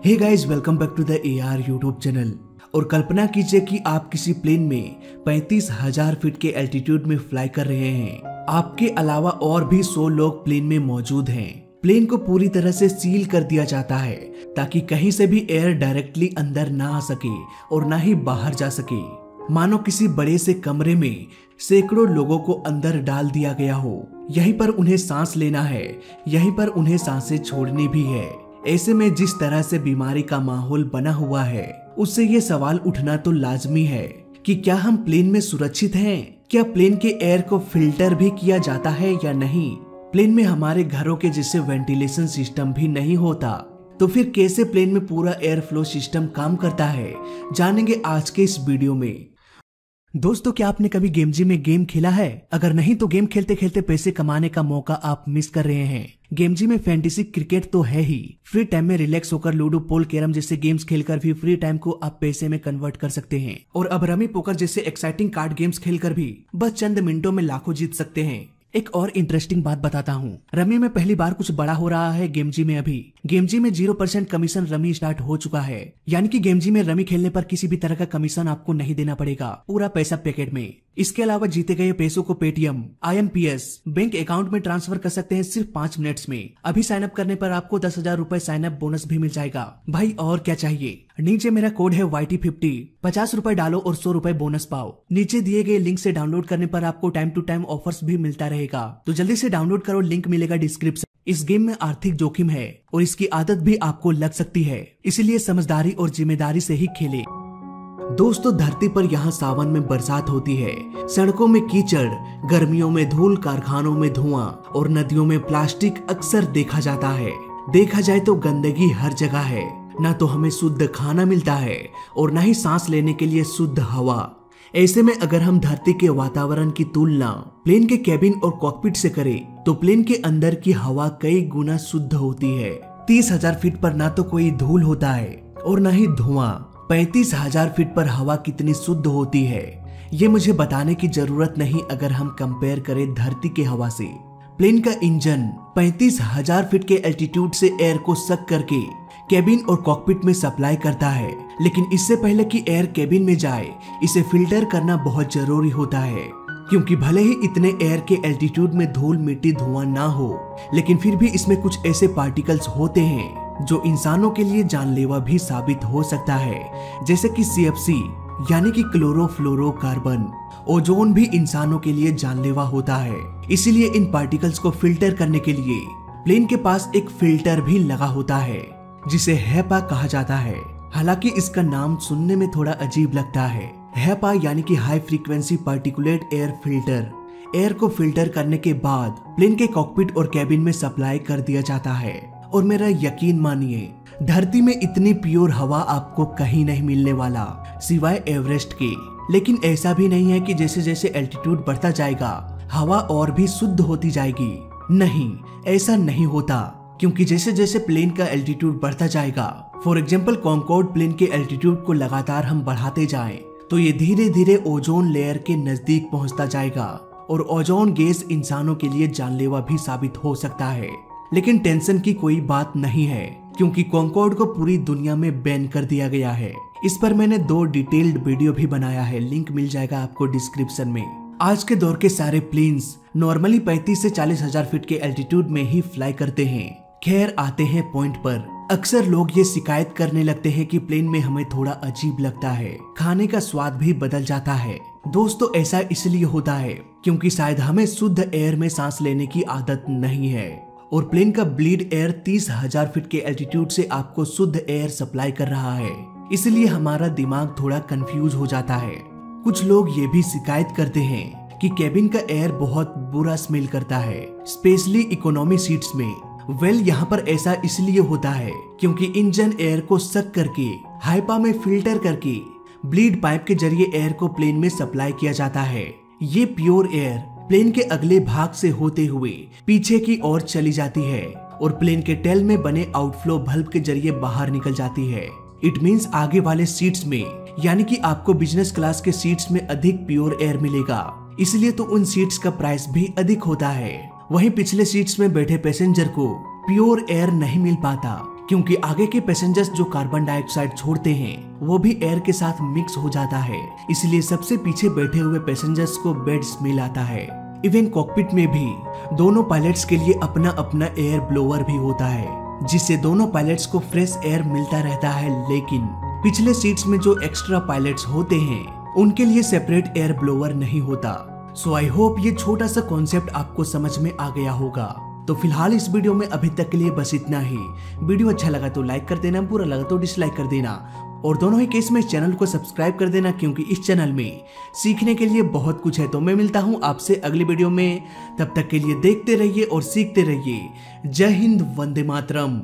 Hey guys, welcome back to the AR YouTube channel. और कल्पना कीजिए कि आप किसी प्लेन में 35,000 फीट के एल्टीट्यूड में फ्लाई कर रहे हैं। आपके अलावा और भी 100 लोग प्लेन में मौजूद हैं। प्लेन को पूरी तरह से सील कर दिया जाता है ताकि कहीं से भी एयर डायरेक्टली अंदर ना आ सके और ना ही बाहर जा सके। मानो किसी बड़े से कमरे में सैकड़ों लोगों को अंदर डाल दिया गया हो। यहीं पर उन्हें सांस लेना है, यहीं पर उन्हें सांसें छोड़नी भी है। ऐसे में जिस तरह से बीमारी का माहौल बना हुआ है, उससे ये सवाल उठना तो लाजमी है कि क्या हम प्लेन में सुरक्षित हैं? क्या प्लेन के एयर को फिल्टर भी किया जाता है या नहीं? प्लेन में हमारे घरों के जैसे वेंटिलेशन सिस्टम भी नहीं होता, तो फिर कैसे प्लेन में पूरा एयर फ्लो सिस्टम काम करता है, जानेंगे आज के इस वीडियो में। दोस्तों, क्या आपने कभी गेमजी में गेम खेला है? अगर नहीं तो गेम खेलते खेलते पैसे कमाने का मौका आप मिस कर रहे हैं। गेमजी में फैंटेसी क्रिकेट तो है ही, फ्री टाइम में रिलैक्स होकर लूडो, पोल, कैरम जैसे गेम्स खेलकर भी फ्री टाइम को आप पैसे में कन्वर्ट कर सकते हैं। और अब रमी पोकर जैसे एक्साइटिंग कार्ड गेम्स खेलकर भी बस चंद मिनटों में लाखों जीत सकते हैं। एक और इंटरेस्टिंग बात बताता हूँ, रमी में पहली बार कुछ बड़ा हो रहा है गेमजी में। अभी गेमजी में 0% कमीशन रमी स्टार्ट हो चुका है, यानी कि गेमजी में रमी खेलने पर किसी भी तरह का कमीशन आपको नहीं देना पड़ेगा, पूरा पैसा पैकेट में। इसके अलावा जीते गए पैसों को पेटीएम, IMPS बैंक अकाउंट में ट्रांसफर कर सकते हैं सिर्फ 5 मिनट्स में। अभी साइन अप करने पर आपको 10,000 रुपए साइन अप बोनस भी मिल जाएगा। भाई और क्या चाहिए। नीचे मेरा कोड है YT50, 50 रुपए डालो और 100 रुपए बोनस पाओ। नीचे दिए गए लिंक से डाउनलोड करने पर आपको टाइम टू टाइम ऑफर्स भी मिलता रहेगा, तो जल्दी से डाउनलोड करो, लिंक मिलेगा डिस्क्रिप्शन। इस गेम में आर्थिक जोखिम है और इसकी आदत भी आपको लग सकती है, इसलिए समझदारी और जिम्मेदारी से ही खेले। दोस्तों, धरती पर यहाँ सावन में बरसात होती है, सड़कों में कीचड़, गर्मियों में धूल, कारखानों में धुआं और नदियों में प्लास्टिक अक्सर देखा जाता है। देखा जाए तो गंदगी हर जगह है। ना तो हमें शुद्ध खाना मिलता है और ना ही सांस लेने के लिए शुद्ध हवा। ऐसे में अगर हम धरती के वातावरण की तुलना प्लेन के केबिन और कॉकपिट से करें, तो प्लेन के अंदर की हवा कई गुना शुद्ध होती है। 30,000 फीट पर ना तो कोई धूल होता है और ना ही धुआं। 35,000 फीट पर हवा कितनी शुद्ध होती है, ये मुझे बताने की जरूरत नहीं अगर हम कंपेयर करें धरती की हवा से। प्लेन का इंजन 35,000 फीट के एल्टीट्यूड से एयर को सक करके केबिन और कॉकपिट में सप्लाई करता है, लेकिन इससे पहले कि एयर केबिन में जाए, इसे फिल्टर करना बहुत जरूरी होता है। क्योंकि भले ही इतने एयर के एल्टीट्यूड में धूल, मिट्टी, धुआं ना हो, लेकिन फिर भी इसमें कुछ ऐसे पार्टिकल्स होते हैं जो इंसानों के लिए जानलेवा भी साबित हो सकता है, जैसे कि CFC यानी कि क्लोरोफ्लोरोकार्बन। ओजोन भी इंसानों के लिए जानलेवा होता है, इसीलिए इन पार्टिकल्स को फिल्टर करने के लिए प्लेन के पास एक फिल्टर भी लगा होता है, जिसे HEPA कहा जाता है। हालांकि इसका नाम सुनने में थोड़ा अजीब लगता है। HEPA यानी कि high frequency particulate air filter. Air को फिल्टर करने के बाद प्लेन के कॉकपिट और केबिन में सप्लाई कर दिया जाता है। और मेरा यकीन मानिए, धरती में इतनी प्योर हवा आपको कहीं नहीं मिलने वाला, सिवाय एवरेस्ट के। लेकिन ऐसा भी नहीं है कि जैसे जैसे एल्टीट्यूड बढ़ता जाएगा हवा और भी शुद्ध होती जाएगी। नहीं, ऐसा नहीं होता, क्योंकि जैसे जैसे प्लेन का एल्टीट्यूड बढ़ता जाएगा, फॉर एग्जाम्पल कॉन्कॉर्ड प्लेन के एल्टीट्यूड को लगातार हम बढ़ाते जाएं, तो ये धीरे धीरे ओजोन लेयर के नजदीक पहुंचता जाएगा और ओजोन गैस इंसानों के लिए जानलेवा भी साबित हो सकता है। लेकिन टेंशन की कोई बात नहीं है, क्योंकि कॉन्कॉर्ड को पूरी दुनिया में बैन कर दिया गया है। इस पर मैंने 2 डिटेल्ड वीडियो भी बनाया है, लिंक मिल जाएगा आपको डिस्क्रिप्शन में। आज के दौर के सारे प्लेन्स नॉर्मली 35 से 40,000 फीट के एल्टीट्यूड में ही फ्लाई करते हैं। खैर, आते हैं पॉइंट पर। अक्सर लोग ये शिकायत करने लगते हैं कि प्लेन में हमें थोड़ा अजीब लगता है, खाने का स्वाद भी बदल जाता है। दोस्तों, ऐसा इसलिए होता है क्योंकि शायद हमें शुद्ध एयर में सांस लेने की आदत नहीं है, और प्लेन का ब्लीड एयर 30,000 फीट के एल्टीट्यूड से आपको शुद्ध एयर सप्लाई कर रहा है। इसलिए हमारा दिमाग थोड़ा कंफ्यूज हो जाता है। कुछ लोग ये भी शिकायत करते हैं कि केबिन का एयर बहुत बुरा स्मेल करता है, स्पेशली इकोनॉमी सीट्स में। यहाँ पर ऐसा इसलिए होता है क्योंकि इंजन एयर को सक करके HEPA में फिल्टर करके ब्लीड पाइप के जरिए एयर को प्लेन में सप्लाई किया जाता है। ये प्योर एयर प्लेन के अगले भाग से होते हुए पीछे की ओर चली जाती है और प्लेन के टेल में बने आउटफ्लो बल्ब के जरिए बाहर निकल जाती है। इट मीन्स आगे वाले सीट्स में, यानी कि आपको बिजनेस क्लास के सीट्स में अधिक प्योर एयर मिलेगा, इसलिए तो उन सीट्स का प्राइस भी अधिक होता है। वहीं पिछले सीट्स में बैठे पैसेंजर को प्योर एयर नहीं मिल पाता, क्योंकि आगे के पैसेंजर्स जो कार्बन डाइऑक्साइड छोड़ते हैं वो भी एयर के साथ मिक्स हो जाता है, इसलिए सबसे पीछे बैठे हुए पैसेंजर्स को बैड स्मेल आता है। इवन कॉकपिट में भी दोनों पायलट्स के लिए अपना अपना एयर ब्लोअर भी होता है, जिससे दोनों पायलट्स को फ्रेश एयर मिलता रहता है। लेकिन पिछले सीट्स में जो एक्स्ट्रा पायलट्स होते हैं उनके लिए सेपरेट एयर ब्लोअर नहीं होता। सो आई होप ये छोटा सा कॉन्सेप्ट आपको समझ में आ गया होगा। तो फिलहाल इस वीडियो में अभी तक के लिए बस इतना ही। वीडियो अच्छा लगा तो लाइक कर देना, बुरा लगा तो डिसलाइक कर देना, और दोनों ही केस में इस चैनल को सब्सक्राइब कर देना, क्योंकि इस चैनल में सीखने के लिए बहुत कुछ है। तो मैं मिलता हूँ आपसे अगली वीडियो में, तब तक के लिए देखते रहिए और सीखते रहिए। जय हिंद, वंदे मातरम।